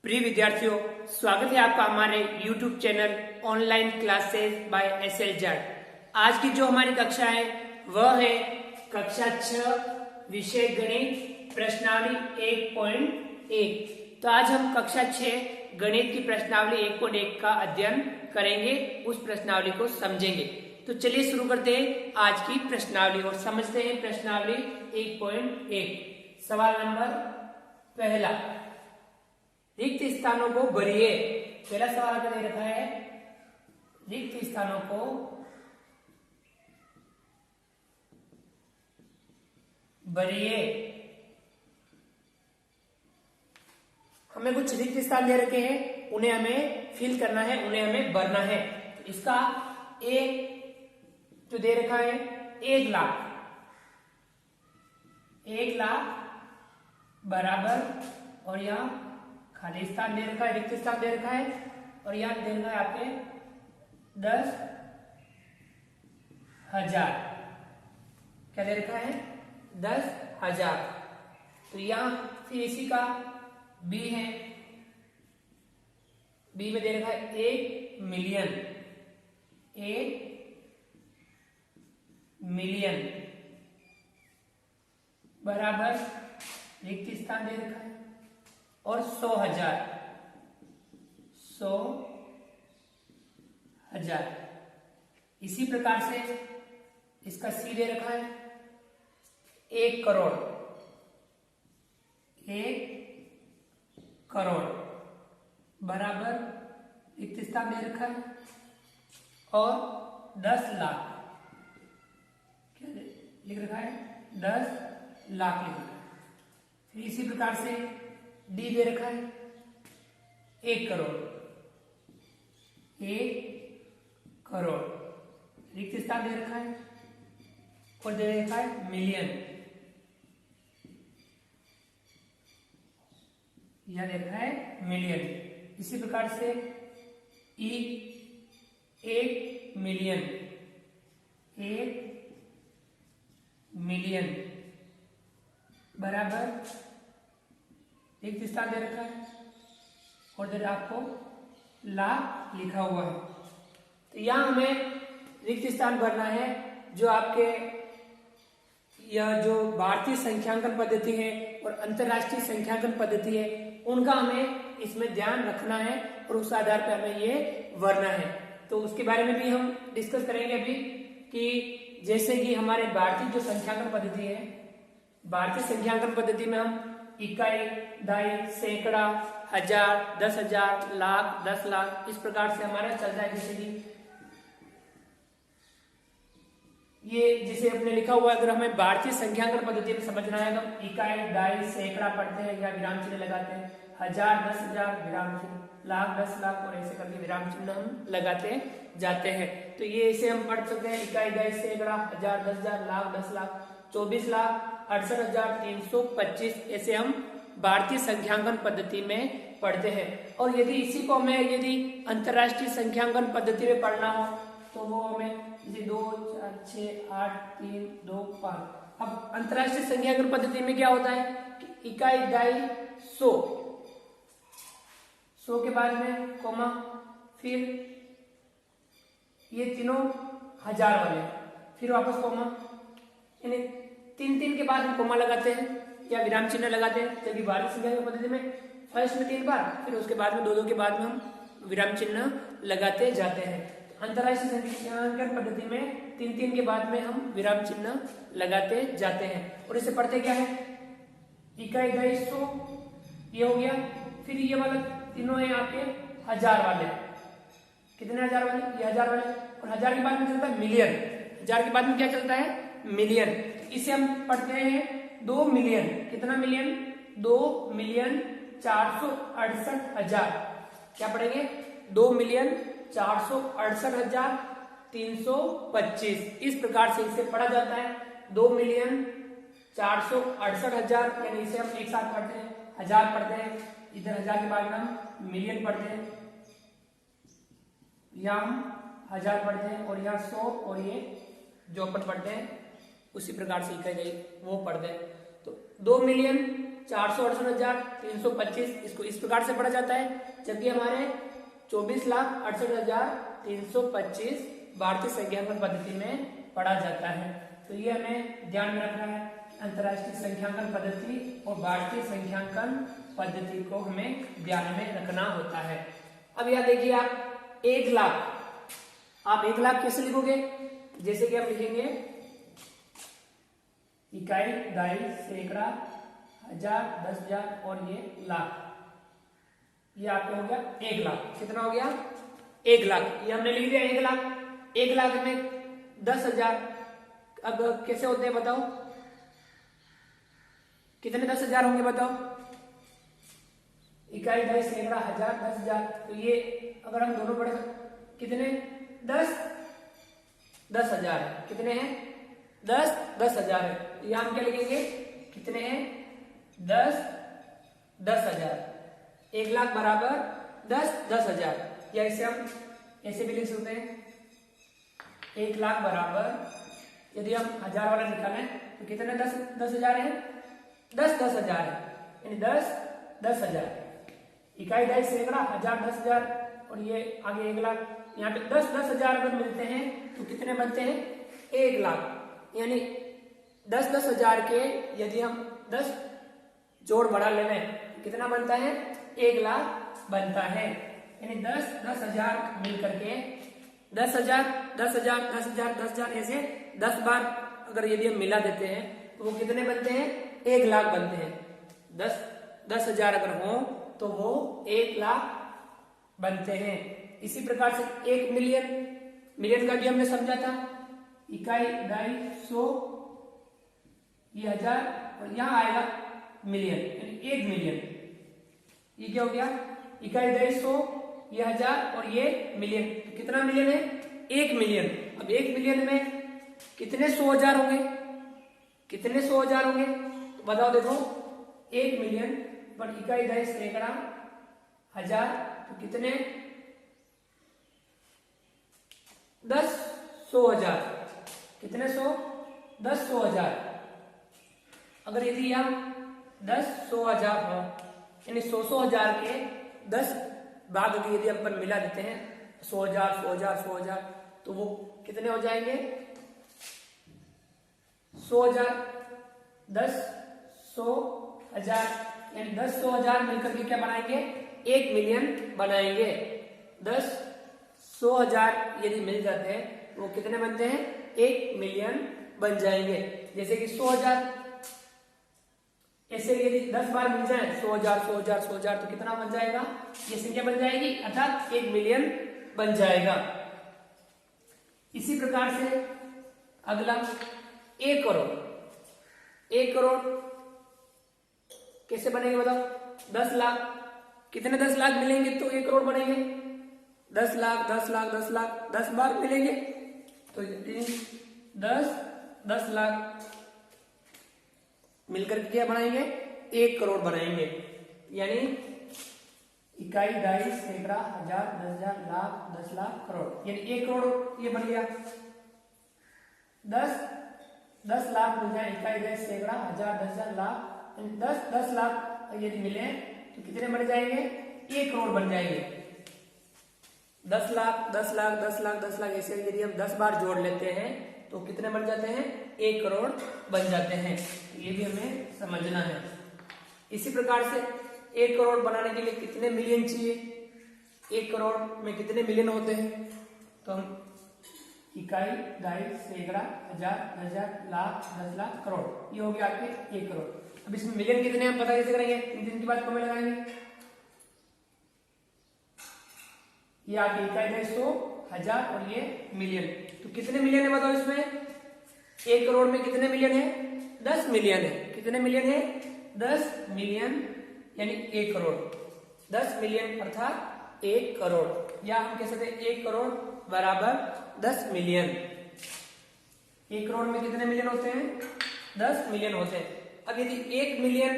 प्रिय विद्यार्थियों, स्वागत है आपका हमारे YouTube channel online classes bye SLZ। आज की जो हमारी कक्षा है वह है कक्षा 6 विषय गणित प्रश्नावली 1.1। तो आज हम कक्षा 6 गणित की प्रश्नावली 1.1 का अध्ययन करेंगे, उस प्रश्नावली को समझेंगे। तो चलिए शुरू करते हैं आज की प्रश्नावली और समझते हैं प्रश्नावली 1.1। सवाल नंबर पहला, रिक्त स्थानों को भरिए। पहला सवाल आपने दे रखा है, रिक्त स्थानों को भरिए। हमें कुछ रिक्त स्थान दे रखे हैं, उन्हें हमें फिल करना है, उन्हें हमें भरना है। तो इसका एक जो दे रखा है 1 लाख, 1 लाख बराबर, और यहाँ खाली स्थान दे रखा है, रिक्त स्थान दे रखा है, और यहाँ दे रखा है आपके 10,000। क्या दे रखा है? 10,000। तो यहाँ फिर इसी का बी है, बी में दे रखा है 1 मिलियन, 1 मिलियन बराबर रिक्त स्थान दे रखा है, और 100,000, 100,000। इसी प्रकार से इसका सी दे रखा है 1 करोड़, 1 करोड़ बराबर रिक्त स्थान दे रखा है, और 10 लाख। क्या लिख रखा है? 10 लाख लिख रखा है। फिर इसी प्रकार से डी दे रखा है 1 करोड़, 1 करोड़ रिक्त स्थान दे रखा है, और दे रखा है मिलियन, यह दे रखा है मिलियन। इसी प्रकार से ई 1 मिलियन, 1 मिलियन बराबर रिक्त स्थान दे रखा है, और दे आपको लाख लिखा हुआ है। तो यहां हमें रिक्त स्थान भरना है। जो आपके यह जो भारतीय संख्यांकन पद्धति है और अंतरराष्ट्रीय संख्यांकन पद्धति है, उनका हमें इसमें ध्यान रखना है, और उस आधार पर हमें ये भरना है। तो उसके बारे में भी हम डिस्कस करेंगे अभी, कि जैसे कि हमारे भारतीय जो संख्यांकन पद्धति है, भारतीय संख्यांकन पद्धति में हम इकाई, दहाई, सैकड़ा, हजार, 10,000, लाख, 10 लाख, इस प्रकार से हमारा चलता है। जैसे कि ये जिसे अपने लिखा हुआ है, अगर हमें भारतीय संख्यांकन पद्धति में समझना है तो इकाई, दहाई, सैकड़ा पढ़ते हैं या विराम चिन्ह लगाते हैं, हजार, 10,000 विराम चिन्ह, लाख, 10 लाख, और ऐसे करके विराम चिन्ह हम लगाते जाते हैं। तो ये इसे हम पढ़ सकते हैं, इकाई, दहाई, सैकड़ा, हजार, 10,000, लाख, 10 लाख, 24,68,325, ऐसे हम भारतीय संख्यांकन पद्धति में पढ़ते हैं। और यदि इसी को हमें यदि अंतरराष्ट्रीय संख्यांकन पद्धति में पढ़ना हो तो वो हमें 2, 4, 6, 8, 3, 2, 5। अब अंतरराष्ट्रीय संख्यांकन पद्धति में क्या होता है कि इकाई, दहाई 100, 100 के बाद में कोमा, फिर ये तीनों हजार वाले, फिर वापस कोमा, यानी 3 के बाद हम कोमा लगाते हैं या विराम चिन्ह लगाते हैं। जबकि भारतीय संख्यांकन पद्धति में फर्स्ट में 3 बार, फिर उसके बाद में 2 के बाद में हम विराम चिन्ह लगाते जाते हैं। अंतरराष्ट्रीय संख्यांकन पद्धति में 3 के बाद में हम विराम चिन्ह लगाते जाते हैं। और इसे पढ़ते क्या है? इकाई, दहाई, 100, ये हो गया। फिर ये वाला तीनों है आपके हजार वाले। कितने हजार वाले? ये हजार वाले। और हजार के बाद में चलता है मिलियन, हजार के बाद में क्या चलता है? मिलियन। इसे हम पढ़ते हैं 2 मिलियन। कितना मिलियन? 2 मिलियन 468,000। क्या पढ़ेंगे? 2 मिलियन 468,325। इस प्रकार से इसे पढ़ा जाता है। 2 मिलियन 468,000, यानी इसे हम एक साथ पढ़ते हैं, हजार पढ़ते हैं, इधर हजार के बाद में हम मिलियन पढ़ते हैं, यहाँ हम हजार पढ़ते हैं, और यहाँ 100, और ये जो अपन पढ़ते हैं उसी प्रकार से इकाई, वो पढ़ते हैं। तो 2 मिलियन 468,325 इसको इस प्रकार से पढ़ा जाता है, जबकि हमारे 24,68,325 भारतीय संख्यांकन पद्धति में पढ़ा जाता है। तो ये हमें ध्यान में रखना है, अंतर्राष्ट्रीय संख्यांकन पद्धति और भारतीय संख्यांकन पद्धति को हमें ध्यान में रखना होता है। अब यह देखिए आप 1 लाख, आप 1 लाख कैसे लिखोगे? जैसे कि आप लिखेंगे इकाई, दाई, सैकड़ा, हजार, 10,000 और ये लाख। ये आपका हो गया 1 लाख। कितना हो गया? 1 लाख। ये हमने लिख दिया 1 लाख। 1 लाख में 10,000 अब कैसे होते हैं बताओ? कितने 10,000 होंगे बताओ? इकाई, दाई, सैकड़ा, हजार, 10,000। तो ये अगर हम दोनों पढ़े कितने? 10,000 है। कितने हैं? 10,000 है। यहां हम क्या लिखेंगे? कितने हैं? 10,000। 1 लाख बराबर 10,000। या इसे हम ऐसे भी लिख सकते हैं, 1 लाख बराबर, यदि हम 1000 वाला निकालें तो कितने 10,000 है? 10,000 है, यानी 10,000। इकाई, दाई, सैकड़ा, हजार, 10,000 और ये आगे 1 लाख। यहाँ पे 10,000 अगर मिलते हैं तो कितने बनते हैं? 1 लाख। यानी 10,000 के यदि हम 10 जोड़ बढ़ा लें कितना बनता है? 1 लाख बनता है। यानी 10,000 मिल करके 10,000 ऐसे 10 बार अगर यदि हम मिला देते हैं तो वो कितने बनते हैं? 1 लाख बनते हैं। 10,000 अगर हो तो वो 1 लाख बनते हैं। इसी प्रकार से 1 मिलियन का भी हमने समझा था, इकाई, दाई, 100, ये 1000 और यहां आएगा मिलियन, यानी 1 मिलियन। ये क्या हो गया? इकाई, दाई, 100, ये 1000 और ये मिलियन। तो कितना मिलियन है? 1 मिलियन। अब 1 मिलियन में कितने 100,000 होंगे? कितने 100,000 होंगे? तो बताओ, देखो 1 मिलियन पर इकाई, दाई, सैकड़ा, हजार, तो कितने? 10,100,000। कितने 100? 10,100,000। अगर यदि हम 10,100,000 हो, यानी 100,000 के 10 भाग यदि अपन मिला देते हैं 100,000 तो वो कितने हो जाएंगे? 100,000, 10, 100,000, यानी 10,100,000 मिलकर के क्या बनाएंगे? 1 मिलियन बनाएंगे। 10,100,000 यदि मिल जाते हैं तो वो कितने बनते हैं? 1 मिलियन बन जाएंगे। जैसे कि 100,000 ऐसे यदि 10 बार मिल जाए 100,000 तो कितना बन जाएगा? ये संख्या बन जाएगी, अर्थात 1 मिलियन बन जाएगा। इसी प्रकार से अगला 1 करोड़। 1 करोड़ कैसे बनेंगे बताओ? 10 लाख। कितने 10 लाख मिलेंगे तो 1 करोड़ बनेंगे? 10 लाख 10 बार मिलेंगे तो 10 लाख मिलकर क्या बनाएंगे? 1 करोड़ बनाएंगे। यानी इकाई, दाई, सैकड़ा, हजार, 10,000, लाख, 10 लाख, करोड़, यानी 1 करोड़ ये बन गया। 10 लाख मिल जाए, इकाई, दाई, सैकड़ा, हजार, 10,000, लाख, 10 लाख यदि मिले तो कितने बन जाएंगे? 1 करोड़ बन जाएंगे। 10 लाख ऐसे यदि हम 10 बार जोड़ लेते हैं तो कितने बन जाते हैं? 1 करोड़ बन जाते हैं। ये भी हमें समझना है। इसी प्रकार से 1 करोड़ बनाने के लिए कितने मिलियन चाहिए? 1 करोड़ में कितने मिलियन होते हैं? तो हम इकाई, दाई, सैकड़ा, हजार, 10,000, लाख, 10 लाख, करोड़, ये हो गया आपके 1 करोड़। अब इसमें मिलियन कितने हैं पता कैसे करेंगे? इन की बात को में लगाएंगे। ये आपकी इकाई, दाई, 100, हजार और ये मिलियन। तो कितने मिलियन है बताओ इसमें? 1 करोड़ में कितने मिलियन है? 10 मिलियन है। कितने मिलियन है? 10 मिलियन, यानी 1 करोड़। 10 मिलियन अर्थात 1 करोड़, या हम कह सकते हैं 1 करोड़ बराबर 10 मिलियन। 1 करोड़ में कितने मिलियन होते हैं? 10 मिलियन होते हैं। अब यदि 1 मिलियन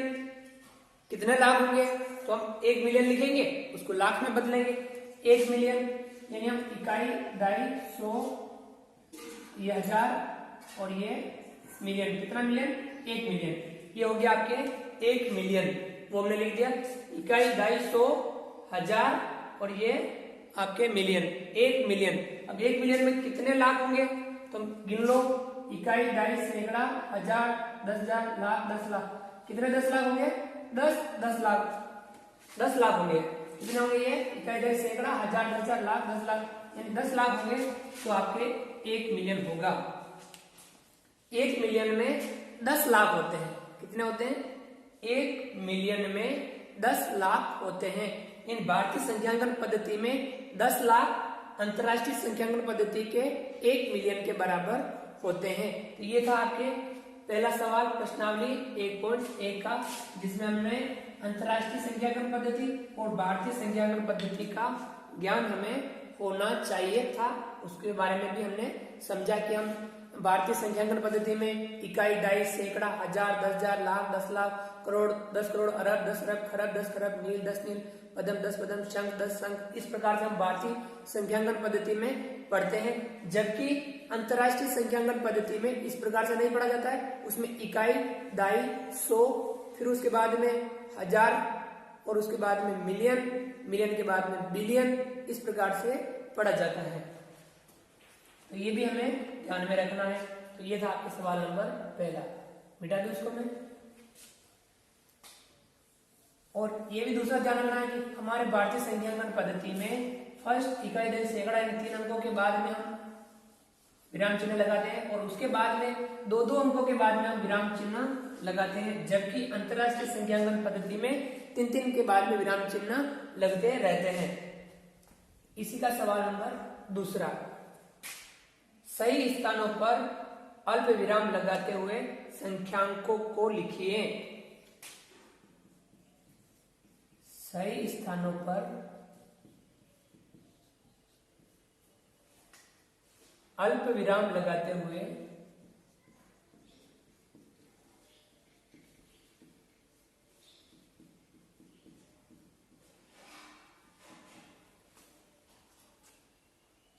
कितने लाख होंगे तो हम 1 मिलियन लिखेंगे, उसको लाख में बदलेंगे। 1 मिलियन यानी हम इकाई, दाई, 100, ये हजार और ये मिलियन। कितना मिलियन? 1 मिलियन। ये हो गया आपके 1 मिलियन, वो हमने लिख दिया। इकाई, दहाई, 100, 1000 और ये आपके मिलियन, 1 मिलियन। अब 1 मिलियन में कितने लाख होंगे तो गिन लो। इकाई, दहाई, सैकड़ा, 1000, 10,000, लाख, 10 लाख। कितने 10 लाख होंगे? 10 लाख, 10 लाख होंगे। कितने होंगे ये? इकाई, दहाई, सैकड़ा, 1000, 10,000, लाख, 10 लाख, यानी 10 लाख होंगे तो आपके 1 मिलियन होगा। 1 मिलियन में 10 लाख होते हैं। कितने होते हैं? 1 मिलियन में 10 लाख होते हैं। इन भारतीय संख्यांकन पद्धति में 10 लाख अंतरराष्ट्रीय संख्यांकन पद्धति के 1 मिलियन के बराबर होते हैं। तो ये था आपके पहला सवाल प्रश्नावली 1.1 का, जिसमें हमने अंतरराष्ट्रीय संख्यांकन पद्धति और भारतीय संख्यांकन पद्धति का ज्ञान हमें होना चाहिए था। उसके बारे में भी हमने समझा कि हम भारतीय संख्यांकन पद्धति में इकाई, दहाई, सैकड़ा, 1000, 10,000, लाख, 10 लाख, करोड़, 10 करोड़, अरब, 10 अरब, खरब, 10 खरब, नील, 10 नील, पदम, 10 पदम, शंख, 10 शंख, इस प्रकार से हम भारतीय संख्यांकन पद्धति में पढ़ते हैं। जबकि अंतरराष्ट्रीय संख्यांकन पद्धति में इस प्रकार से नहीं पढ़ा जाता है। उसमें इकाई, दहाई, 100, फिर उसके बाद में 1000 और उसके बाद में मिलियन, मिलियन के बाद में बिलियन, इस प्रकार से पढ़ा जाता है। तो ये भी हमें ध्यान में रखना है। तो ये था आपके सवाल नंबर पहला। मिटा दूं इसको मैं। और ये भी दूसरा ध्यान रखना है कि हमारे भारतीय संख्यांकन पद्धति में फर्स्ट, इकाई, दहाई, सैकड़ा, इन 3 अंकों के बाद में हम विराम चिन्ह लगाते हैं और उसके बाद में 2-2 अंकों के बाद में हम विराम चिन्ह लगाते हैं। जबकि अंतरराष्ट्रीय संख्यांकन पद्धति में 3-3 के बाद में विराम चिन्ह लगते रहते हैं। इसी का सवाल नंबर दूसरा, सही स्थानों पर अल्प विराम लगाते हुए संख्यांकों को लिखिए। सही स्थानों पर अल्प विराम लगाते हुए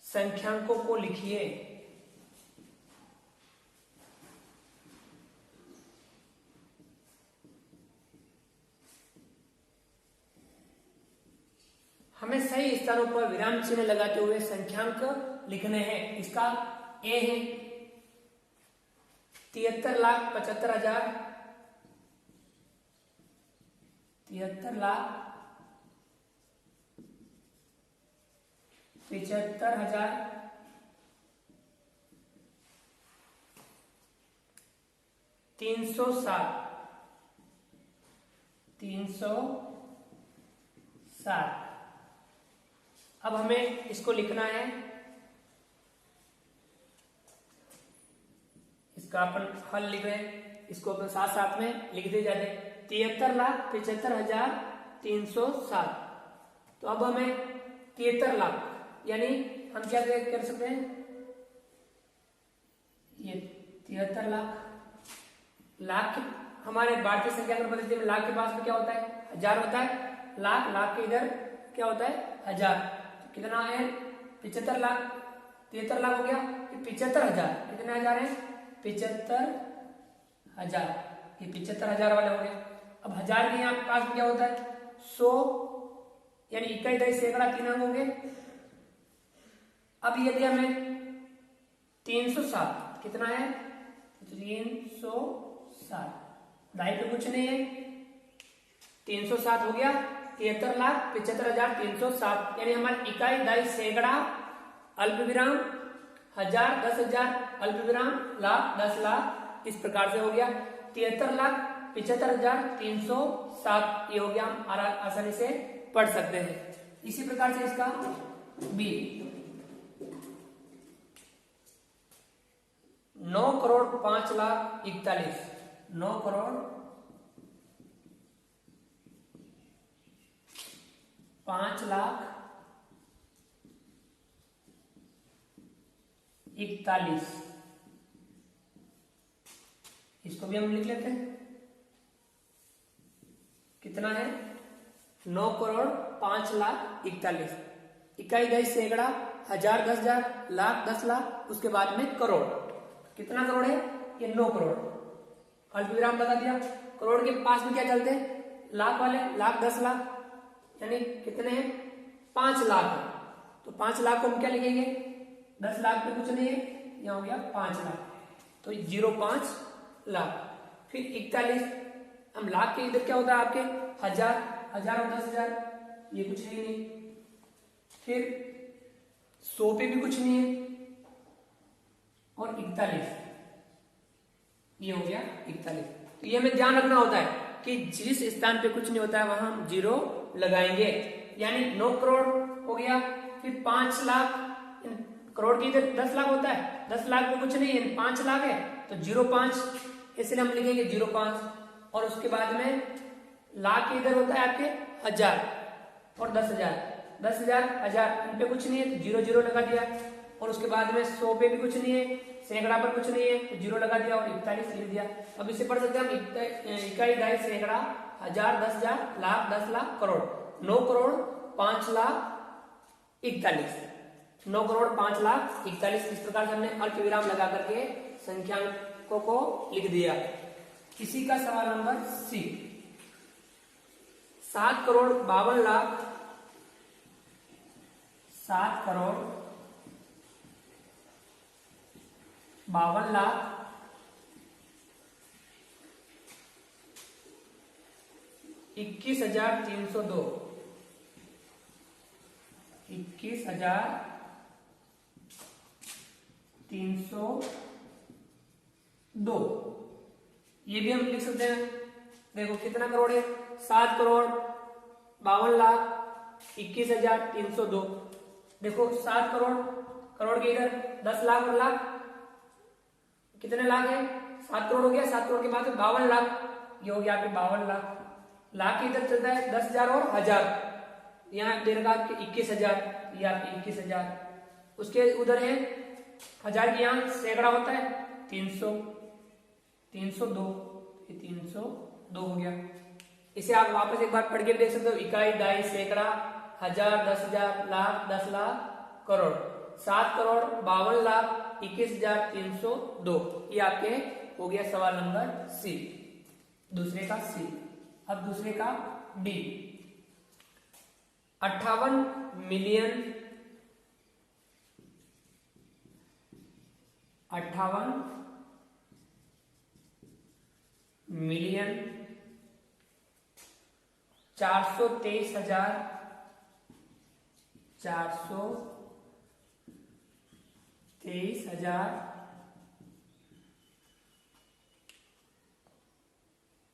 संख्यांकों को लिखिए। हमें सही स्थानों पर विराम चिन्ह लगाते हुए संख्यांक लिखने हैं। इसका ए है 73,75,000, 73,75,000, 307, 307। अब हमें इसको लिखना है। इसका अपन हल लिख रहे हैं, इसको अपन साथ साथ में लिख दे जाते। 73,75,307। तो अब हमें 73 लाख, यानी हम क्या कर सकते हैं, ये 73 लाख हमारे भारतीय संख्यांकन पद्धति में लाख के पास में क्या होता है? 1000 होता है। लाख, लाख के इधर क्या होता है? 1000। तो कितना है? 75 लाख, 73 लाख हो गया, 75,000। कितने हजार है? 75,000। ये 75,000 वाले हो गए। अब 1000 के यहाँ पास में क्या होता है? 100, यानी इकाई, दहाई, सैकड़ा, 3 अंक होंगे। अब यदि हमें 307, कितना है? 307, दहाई पे कुछ नहीं है, 307 हो गया। 73,75,307, यानी हमारी इकाई, दहाई, सैकड़ा, अल्प विराम, 1000, 10,000, अल्प विराम, लाख, 10 लाख, इस प्रकार से हो गया। 73,75,307 ये हो गया। हम आसानी से पढ़ सकते हैं। इसी प्रकार से इसका बी 9,05,41,000, 9,05,41,000, इसको भी हम लिख लेते हैं। कितना है? 9,05,41,000। इकाई, दहाई, सैकड़ा, 1000, 10,000, लाख, 10 लाख, उसके बाद में करोड़। कितना करोड़ है? ये 9 करोड़। अल्प विराम लगा दिया। करोड़ के पास में क्या चलते हैं, लाख वाले, लाख 10 लाख, यानी कितने हैं, 5 लाख है। तो 5 लाख को हम क्या लिखेंगे, 10 लाख पे कुछ नहीं है, यहाँ हो गया 5 लाख, तो 0.5 लाख। फिर 41, हम लाख के इधर क्या होता है आपके, हजार, हजार और 10,000, ये कुछ है ही नहीं। फिर 100 पे भी कुछ नहीं है, और 41, ये हो गया 41। तो ये हमें ध्यान रखना होता है कि जिस स्थान पे कुछ नहीं होता है वहां हम 0 लगाएंगे, यानी 9 करोड़ हो गया। फिर 5 लाख, करोड़ की इधर 10 लाख होता है, 10 लाख में कुछ नहीं है, 5 लाख है, तो 0.5, इसलिए हम लिखेंगे 0.5। और उसके बाद में लाख इधर होता है आपके 1000 और 10,000, 10,000 1000, इन पे कुछ नहीं है तो 0 0 लगा दिया। और उसके बाद में 100 पे भी कुछ नहीं है, सैकड़ा पर कुछ नहीं है तो 0 लगा दिया, और 41 लिख दिया। अब इसे पढ़ सकते हैं हम, इकाई, दहाई, सैकड़ा, 1000, 10,000, लाख, 10 लाख, करोड़। 9 करोड़ 5 लाख 41, 9 करोड़ 5 लाख 41। इस प्रकार से हमने अल्प विराम लगा करके संख्याकों को लिख दिया। इसी का सवाल नंबर सी, 7 करोड़ 52 लाख, 7 करोड़ 52 लाख 21,302, 21,302, ये भी हम लिख सकते हैं। देखो कितना करोड़ है, 7 करोड़ 52 लाख 21,302। देखो 7 करोड़, करोड़ के इधर 10 लाख और लाख, कितने लाख है, 7 करोड़ हो गया, 7 करोड़ के बाद 52 लाख, ये हो गया आपके 52 लाख। लाख के इधर चलता है 10,000 और 1000, यहाँ दे रखा आपके 21,000, ये आपके 21,000। उसके उधर है 1000 के यहाँ सैकड़ा होता है 300, 302, ये 302 हो गया। इसे आप वापस एक बार पढ़ के देख सकते हो, इकाई, दहाई, सैकड़ा, 1000, 10,000, लाख, 10 लाख, करोड़। 7 करोड़ 52 लाख 21,302, ये आपके हो गया सवाल नंबर सी, दूसरे का सी। अब दूसरे का डी, 58 मिलियन 423,000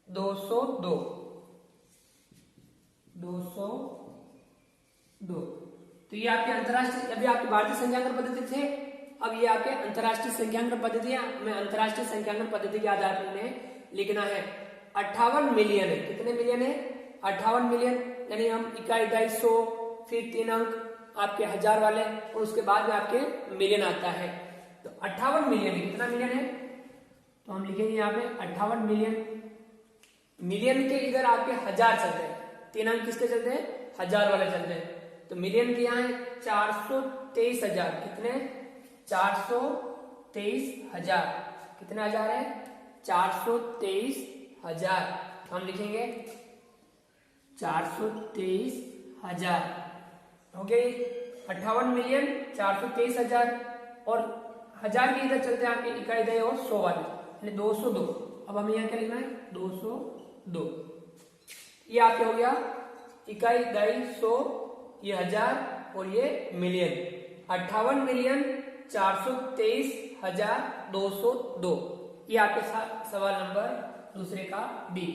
202, 202। तो ये आपके अंतरराष्ट्रीय, अभी आपकी भारतीय संख्यांकन पद्धति थे, अब ये आपके अंतरराष्ट्रीय संख्यांकन पद्धति में अंतरराष्ट्रीय संख्यांकन पद्धति के आधार पर इन्हें लिखना है। 58 मिलियन है, कितने मिलियन है, 58 मिलियन, यानी हम इकाई, दहाई, 100, फिर 3 अंक आपके 1000 वाले, और उसके बाद में आपके मिलियन आता है। तो 58 मिलियन है, कितना मिलियन है, तो हम लिखेंगे यहाँ पे 58 मिलियन। मिलियन के इधर आपके 1000 चलते हैं, 3 अंक किसके चलते हैं, 1000 वाले चलते हैं। तो मिलियन के यहाँ है 423,000, कितने, 423,000, कितने हजार है, 423,000। हम लिखेंगे 423,000 हो गई। 58 मिलियन 423,000, और 1000 के इधर चलते हैं आपके इकाई, दहाई और 100 वाले, यानी 202। अब हमें यहाँ क्या लिखना है, 202। ये आपके हो गया इकाई, दहाई, 100, ये 1000 और ये मिलियन। 58 मिलियन 423,202, ये आपके साथ सवाल नंबर दूसरे का डी।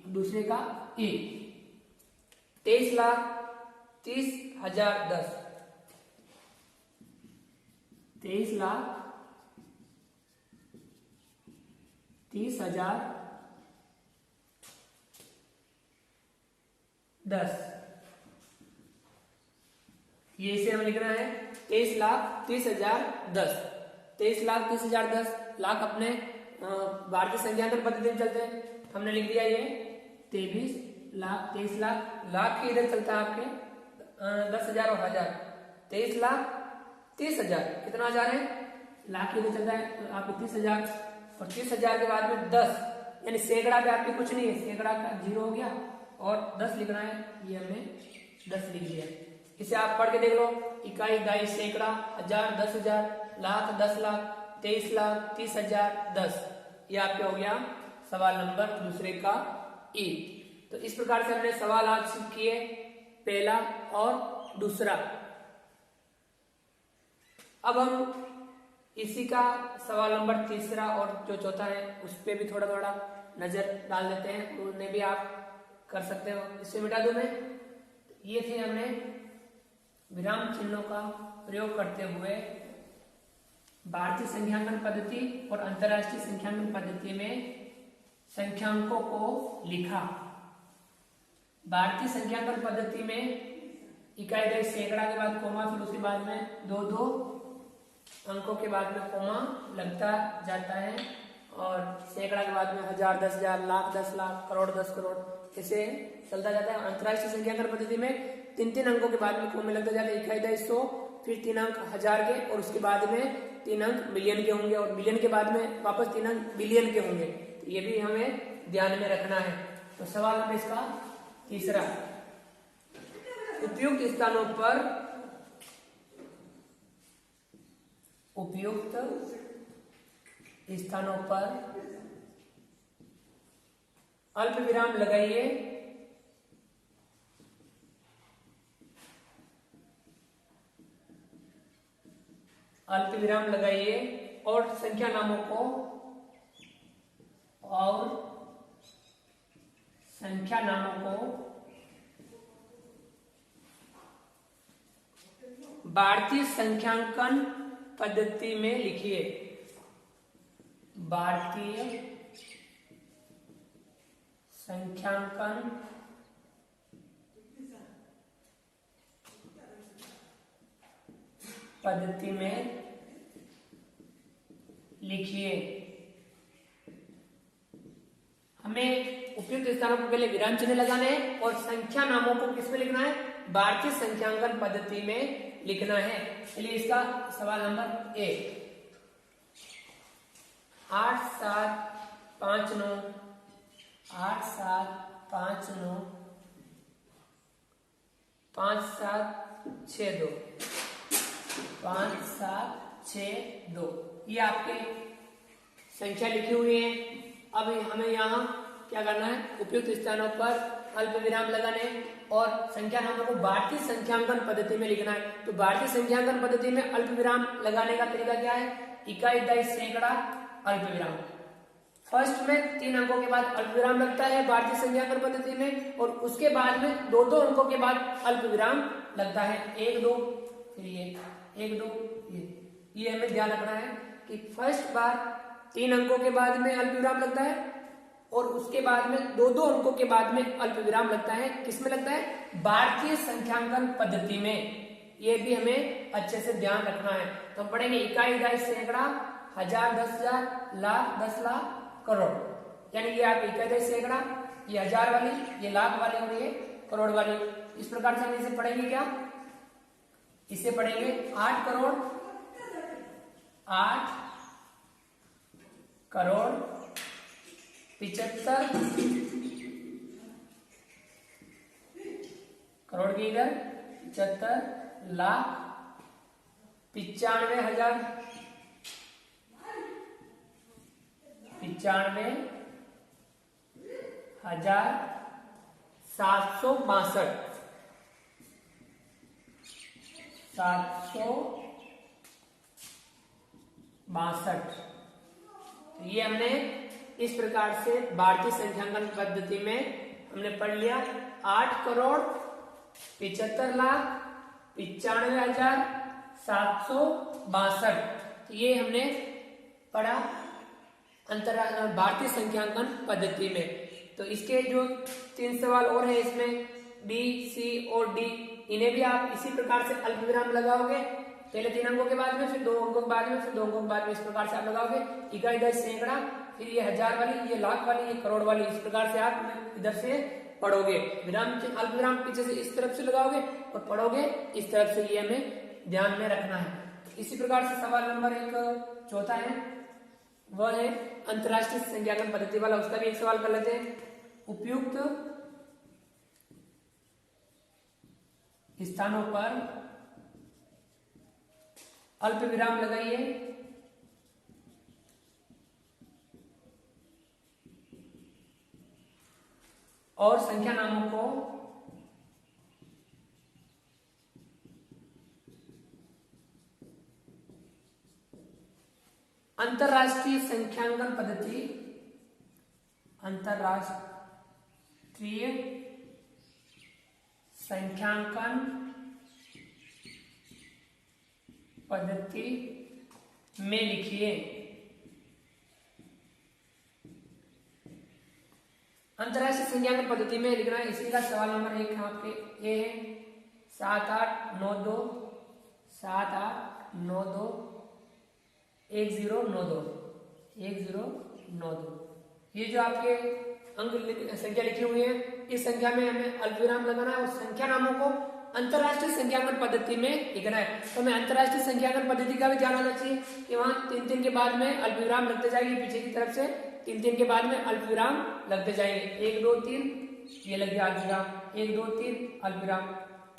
दूसरे का ई, 23,30,010, 23,30,010, ये इसे हमें लिखना है 23,30,010, 23,30,010। लाख अपने भारतीय संख्यांकन पद्धति में चलते हैं, हमने लिख दिया ये 23 लाख, 23 लाख, लाख के इधर चलता है आपके 10,000 और 1000, 23,30,000, कितना हजार है, लाख के इधर चलता है तो आपके 30,000, और 30,000 के बाद में 10, यानी सैकड़ा पे आपके कुछ नहीं है, सैकड़ा का 0 हो गया और 10 लिखना है, ये हमने 10 लिख दिया। इसे आप पढ़ के देख लो, इकाई, दाई, सैकड़ा, हजार, 10,000, लाख, 10 लाख, 23 लाख, 30,000, 10। ये आपके हो गया सवाल नंबर दूसरे का ई। तो इस प्रकार से हमने सवाल आज किए, पहला और दूसरा। अब हम इसी का सवाल नंबर तीसरा और जो चौथा है उस पर भी थोड़ा थोड़ा नजर डाल देते हैं, तो उन्हें भी आप कर सकते हो। इसे मिटा दूं मैं। ये थे हमने विराम चिन्हों का प्रयोग करते हुए भारतीय संख्यांकन पद्धति और अंतरराष्ट्रीय संख्यांकन पद्धति में संख्यांकों को लिखा। भारतीय संख्यांकन पद्धति में इकाई, दशक, सैकड़ा के बाद कोमा, फिर उसके बाद में दो दो अंकों के बाद में कोमा लगता जाता है, और सैकड़ा के बाद में हजार, 10,000, लाख, 10 लाख, करोड़, 10 करोड़, ऐसे चलता जाता है। अंतरराष्ट्रीय संख्यांकन पद्धति में 3-3 अंकों के बाद में कोमे लगता जाता है। इकाई, दशक, 100, फिर 3 अंक हजार के, और उसके बाद में 3 अंक मिलियन के होंगे, और मिलियन के बाद में वापस 3 अंक बिलियन के होंगे। तो ये भी हमें ध्यान में रखना है। तो सवाल नंबर इसका तीसरा, उपयुक्त स्थानों पर अल्प विराम लगाइए और संख्या नामों को भारतीय संख्यांकन पद्धति में लिखिए। भारतीय संख्यांकन पद्धति में लिखिए। हमें उपयुक्त स्थानों पर पहले विराम चिन्ह लगाने हैं और संख्या नामों को किसमें लिखना है? भारतीय संख्यांकन पद्धति में लिखना है। चलिए इसका सवाल नंबर 1, 8 7 5 9, 8 7 5 9, 5 7 6 2, 5 7 6 2, ये आपके संख्या लिखी हुई है। अब हमें यहाँ क्या करना है? उपयुक्त स्थानों पर अल्प विराम लगाने और संख्या नामों को भारतीय संख्यांकन पद्धति में लिखना है। तो भारतीय संख्यांकन पद्धति में अल्प विराम लगाने का तरीका क्या है? इकाई, दशक, सैकड़ा, अल्प विराम। फर्स्ट में 3 अंकों के बाद अल्प विराम लगता है भारतीय संख्यांकन पद्धति में, और उसके बाद में 2-2 अंकों के बाद अल्प विराम लगता है। 1 2, फिर ये 1 2, ये हमें ध्यान रखना है कि फर्स्ट बार 3 अंकों के बाद में अल्प विराम लगता है, और उसके बाद में 2-2 अंकों के बाद में अल्प विराम लगता है। किसमें लगता है? भारतीय संख्यांकन पद्धति में। ये भी हमें अच्छे से ध्यान रखना है। तो हम पढ़ेंगे इकाई, दशक, सैकड़ा, हजार, 10,000, लाख, 10 लाख, करोड़। यानी ये आप इकाई, दशक, सैकड़ा, ये हजार वाली, ये लाख वाली और ये करोड़ वाली। इस प्रकार से हम इसे पढ़ेंगे क्या? इसे पढ़ेंगे 8 करोड़ 75 करोड़ की इधर 75 लाख 95,000 762 ये हमने इस प्रकार से भारतीय संख्यांकन पद्धति में हमने पढ़ लिया। 8 करोड़ 75 लाख 95,762। तो ये हमने पढ़ा भारतीय संख्यांकन पद्धति में। तो इसके जो 3 सवाल और हैं इसमें बी, सी और डी, इन्हें भी आप इसी प्रकार से अल्प विराम लगाओगे। पहले 3 अंकों के बाद में, फिर 2 अंकों के बाद में, फिर 2 अंकों के बाद में, इस प्रकार से आप लगाओगे। इकाई, दशक, सैकड़ा, फिर ये हजार वाली, ये लाख वाली, ये करोड़ वाली, इस प्रकार से आप इधर से पढ़ोगे। विराम अल्प विराम पीछे से इस तरफ से लगाओगे और पढ़ोगे इस तरफ से। ये हमें ध्यान में रखना है। इसी प्रकार से सवाल नंबर 1 चौथा है, वह है अंतरराष्ट्रीय संख्यांकन पद्धति वाला, उसका भी एक सवाल कर लेते हैं। उपयुक्त स्थानों पर अल्प विराम लगाइए और संख्या नामों को अंतरराष्ट्रीय संख्यांकन पद्धति, अंतरराष्ट्रीय संख्यांकन पद्धति में लिखिए। अंतरराष्ट्रीय संख्यांकन पद्धति में लिखना है, इसी का सवाल नंबर 1 आपके ये है 7892 7892 1092। ये जो आपके अंक संख्या लिखी हुई है, इस संख्या में हमें अल्पविराम लगाना है और संख्या नामों को अंतरराष्ट्रीय संख्यांकन पद्धति में लिखना है। तो हमें अंतरराष्ट्रीय संख्यांकन पद्धति का भी ध्यान रखना चाहिए कि वहां 3-3 के बाद में अल्पविराम लगते जाएंगे, पीछे की तरफ से 3-3 के बाद में अल्पविराम लगते जाएंगे। 1 2 3 ये लग गया अल्पविराम, 1 2 3 अल्पविराम।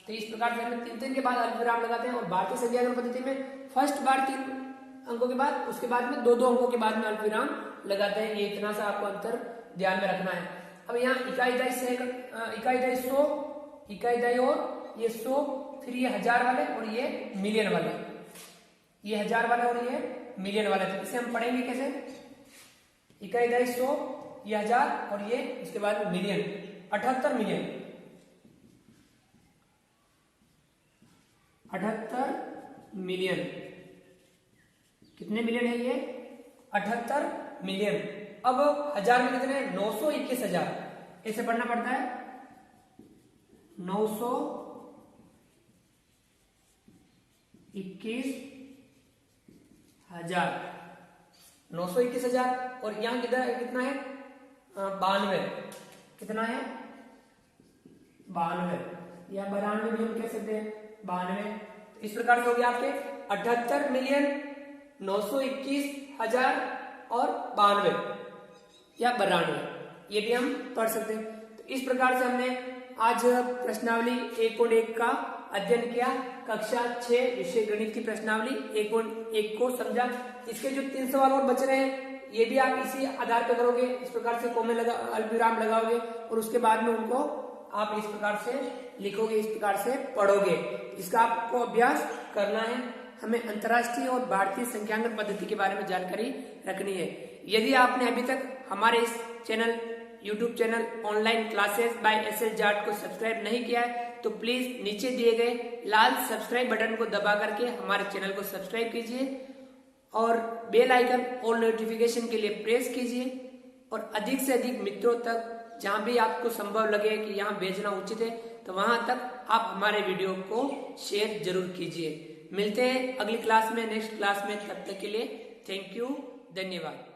तो इस प्रकार से हमें 3-3 के बाद अल्पविराम लगाते हैं और भारतीय संख्यांकन पद्धति में फर्स्ट बार 3 अंकों के बाद, उसके बाद में 2-2 अंकों के बाद में अल्पविराम लगाते हैं। ये इतना सा आपको अंतर ध्यान में रखना है। अब यहाँ इकाई दई 100, इकाई दई और ये 100, फिर ये 1000 वाले और ये मिलियन वाले, ये 1000 वाले और ये मिलियन वाले। तो इसे हम पढ़ेंगे कैसे? इकाई दई 100, ये 1000 और ये उसके बाद मिलियन, 78 मिलियन, 78 मिलियन। कितने मिलियन है ये? 78 मिलियन। अब 1000 में कितने? 921,000। ऐसे पढ़ना पड़ता है 921,000, 921,000। और यहां कितना है? 92। कितना है? 92 या 92 भी हम कह सकते हैं, 92। इस प्रकार से हो गया आपके 78 मिलियन 921,000 और 92 या 92, ये भी हम पढ़ सकते हैं। तो इस प्रकार से हमने आज प्रश्नावली 1.1 का अध्ययन किया। कक्षा 6 विषय गणित की प्रश्नावली 1.1 को समझा। इसके जो 3 सवाल और बच रहे हैं, ये भी आप इसी आधार पर करोगे। इस प्रकार से कोमे अल्पविराम लगाओगे और उसके बाद में उनको आप इस प्रकार से लिखोगे, इस प्रकार से पढ़ोगे। इसका आपको अभ्यास करना है। हमें अंतरराष्ट्रीय और भारतीय संख्यांकन पद्धति के बारे में जानकारी रखनी है। यदि आपने अभी तक हमारे इस channel YouTube channel online classes bye SL Jat को सब्सक्राइब नहीं किया है तो प्लीज नीचे दिए गए लाल सब्सक्राइब बटन को दबा करके हमारे चैनल को सब्सक्राइब कीजिए और बेल आइकन और नोटिफिकेशन के लिए प्रेस कीजिए और अधिक से अधिक मित्रों तक, जहां भी आपको संभव लगे कि यहाँ भेजना उचित है, तो वहां तक आप हमारे वीडियो को शेयर जरूर कीजिए। मिलते हैं अगली क्लास में, नेक्स्ट क्लास में। तब तक के लिए थैंक यू, धन्यवाद।